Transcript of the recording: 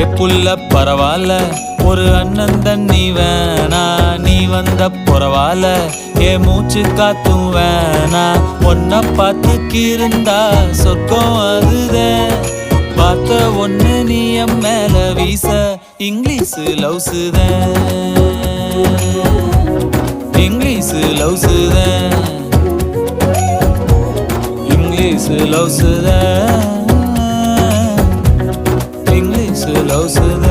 ஏ புள்ள பரவாயில்ல, ஒரு அண்ணன் தண்ணி வேணா, நீ வந்த பரவாயில்ல, ஏ மூச்சு காத்தும் வேணா. ஒன்ன பார்த்துக்கு இருந்தா சொர்க்கம் அதுதே, பார்த்த ஒண்ணு நீ என் மேல வீச இங்கிலீஷ் லவ்ஸுதான், இங்கிலீஷ் லவ்ஸுதான், இங்கிலீஷ் லவ்ஸுதான், இங்கிலீஷ் லவ்ஸுதான்.